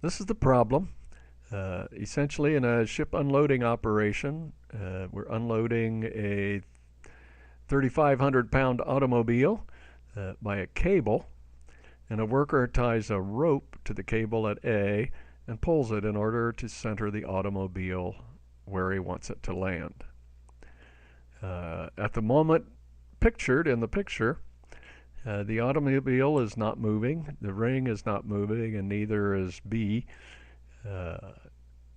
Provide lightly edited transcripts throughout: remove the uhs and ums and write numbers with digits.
This is the problem. Essentially, in a ship unloading operation, we're unloading a 3,500-pound automobile by a cable, and a worker ties a rope to the cable at A and pulls it in order to center the automobile where he wants it to land. At the moment pictured in the picture, the automobile is not moving, the ring is not moving, and neither is B.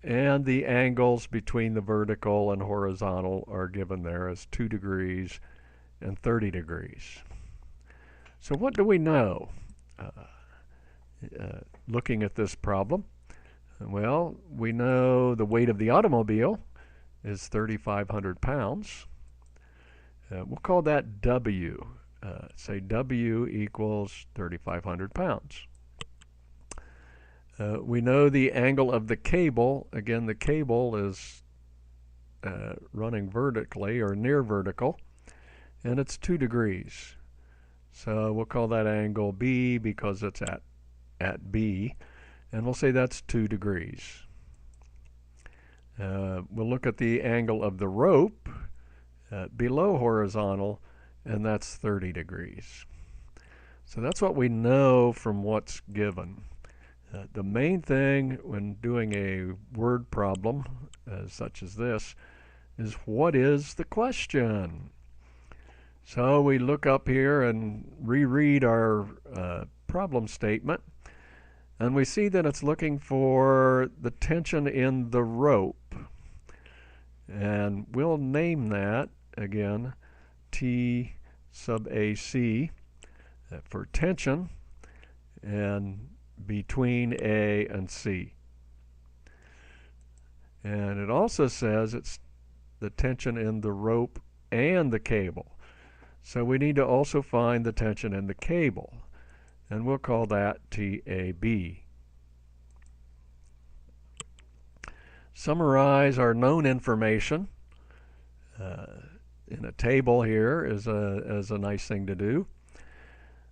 And the angles between the vertical and horizontal are given there as 2 degrees and 30 degrees. So what do we know looking at this problem? Well, we know the weight of the automobile is 3,500 pounds. We'll call that W. Say W equals 3,500 pounds. We know the angle of the cable. Again, the cable is running vertically or near vertical, and it's 2 degrees. So we'll call that angle B because it's at B, and we'll say that's 2 degrees. We'll look at the angle of the rope below horizontal, and that's 30 degrees. So that's what we know from what's given. The main thing when doing a word problem such as this is, what is the question? So we look up here and reread our problem statement, and we see that it's looking for the tension in the rope. And we'll name that, again, T sub AC for tension and between A and C. And it also says it's the tension in the rope and the cable. So we need to also find the tension in the cable, and we'll call that TAB. Summarize our known information in a table here is a nice thing to do.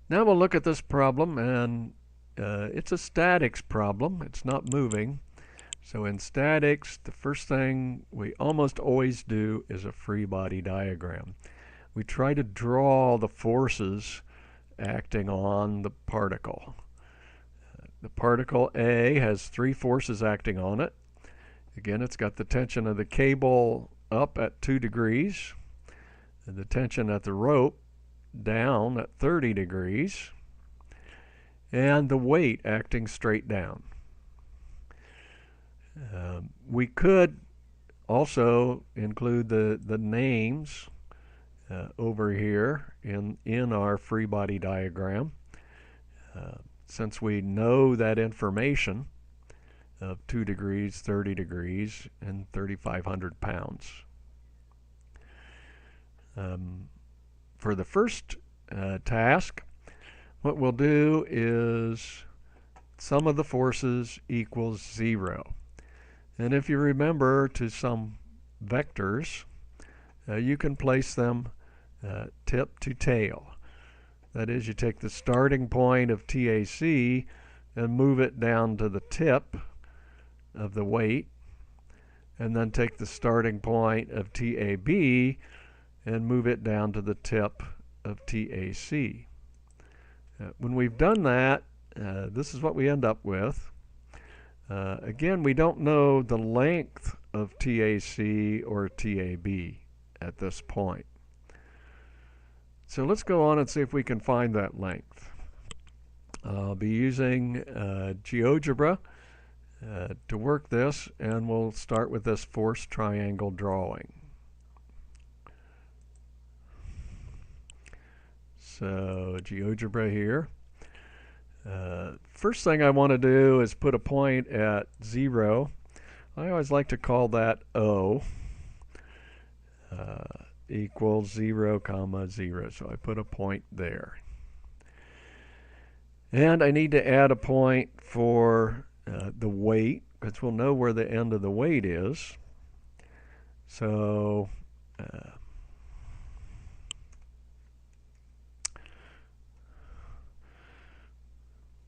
Now we'll look at this problem, and it's a statics problem. It's not moving. So in statics, the first thing we almost always do is a free body diagram. We try to draw the forces acting on the particle. The particle A has 3 forces acting on it. Again, it's got the tension of the cable up at 2 degrees, and the tension at the rope down at 30 degrees, and the weight acting straight down. We could also include the names over here in our free body diagram. Since we know that information of 2 degrees, 30 degrees, and 3,500 pounds. For the first task, what we'll do is sum of the forces equals 0. And if you remember to some vectors, you can place them tip to tail. That is, you take the starting point of TAC and move it down to the tip of the weight, and then take the starting point of TAB and move it down to the tip of TAC. When we've done that, this is what we end up with. Again, we don't know the length of TAC or TAB at this point. So let's go on and see if we can find that length. I'll be using GeoGebra to work this, and we'll start with this force triangle drawing. So GeoGebra here. First thing I want to do is put a point at 0. I always like to call that O equals 0, comma 0. So I put a point there. And I need to add a point for the weight, because we'll know where the end of the weight is. So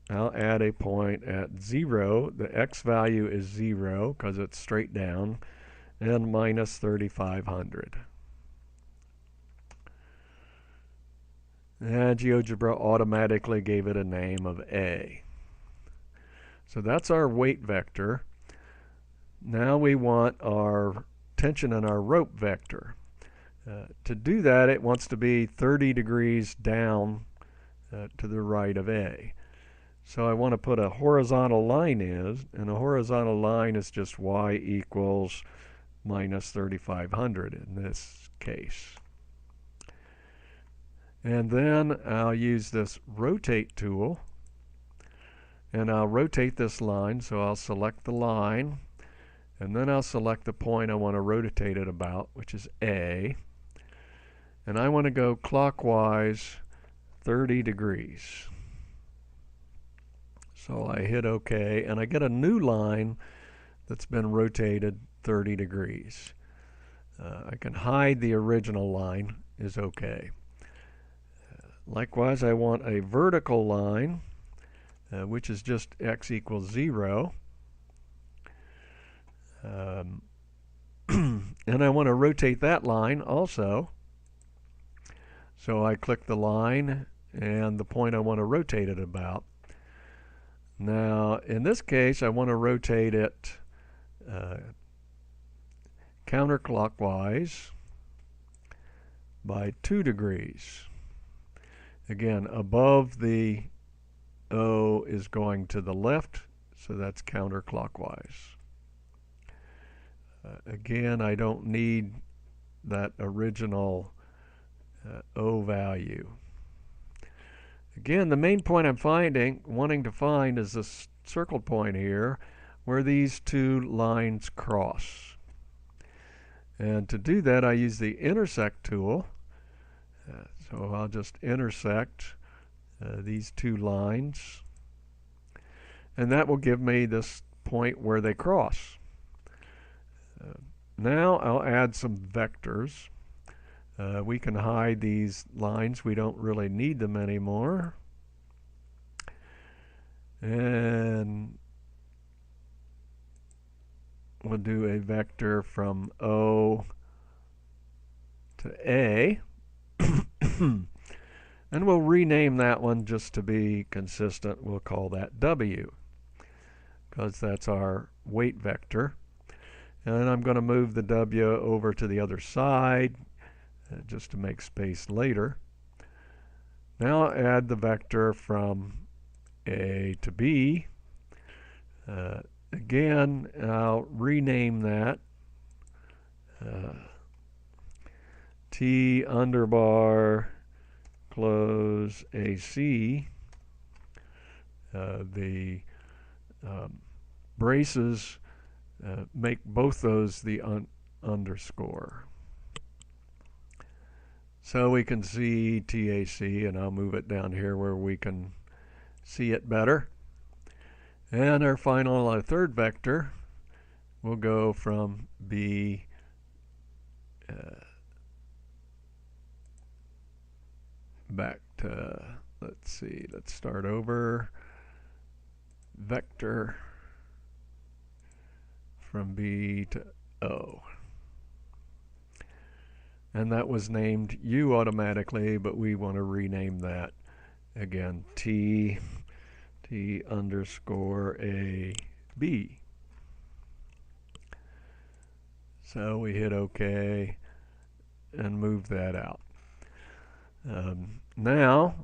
I'll add a point at 0. The x value is 0 because it's straight down, and minus 3,500. And GeoGebra automatically gave it a name of A. So that's our weight vector. Now we want our tension in our rope vector. To do that, it wants to be 30 degrees down to the right of A. So I want to put a horizontal line in, and a horizontal line is just y equals minus 3,500 in this case. And then I'll use this rotate tool, and I'll rotate this line. So I'll select the line, and then I'll select the point I want to rotate it about, which is A. And I want to go clockwise 30 degrees. So I hit OK, and I get a new line that's been rotated 30 degrees. I can hide the original line, is OK. Likewise, I want a vertical line, which is just x equals 0. And I want to rotate that line also. So I click the line and the point I want to rotate it about. Now, in this case, I want to rotate it counterclockwise by 2 degrees. Again, above the O is going to the left, so that's counterclockwise. Again, I don't need that original O value. Again, the main point I'm wanting to find is this circled point here where these two lines cross. And to do that, I use the intersect tool. So I'll just intersect these two lines, and that will give me this point where they cross. Now I'll add some vectors. We can hide these lines. We don't really need them anymore. And we'll do a vector from O to A. And we'll rename that one just to be consistent. We'll call that W, because that's our weight vector. And I'm going to move the W over to the other side just to make space later. Now I'll add the vector from A to B. Again, I'll rename that T underbar close AC. The braces make both those the underscore. So we can see TAC, and I'll move it down here where we can see it better. And our final third vector will go from B back to, let's see, let's start over. Vector from B to O. And that was named U automatically, but we want to rename that again, T underscore A B. So we hit OK and move that out. Now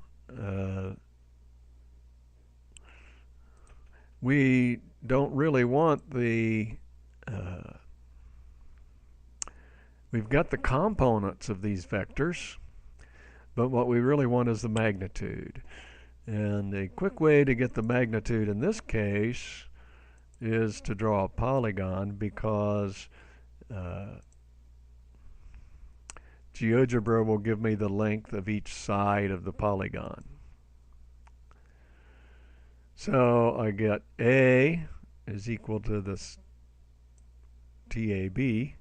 we don't really want the we've got the components of these vectors, but what we really want is the magnitude. And a quick way to get the magnitude in this case is to draw a polygon, because GeoGebra will give me the length of each side of the polygon. So I get A is equal to this TAB.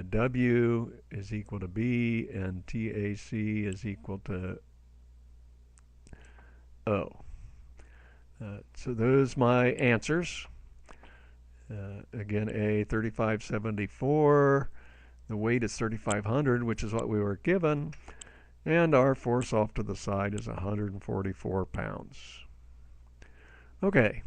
W is equal to B, and TAC is equal to So those my answers. Again, A 3574. The weight is 3,500, which is what we were given. And our force off to the side is 144 pounds. Okay,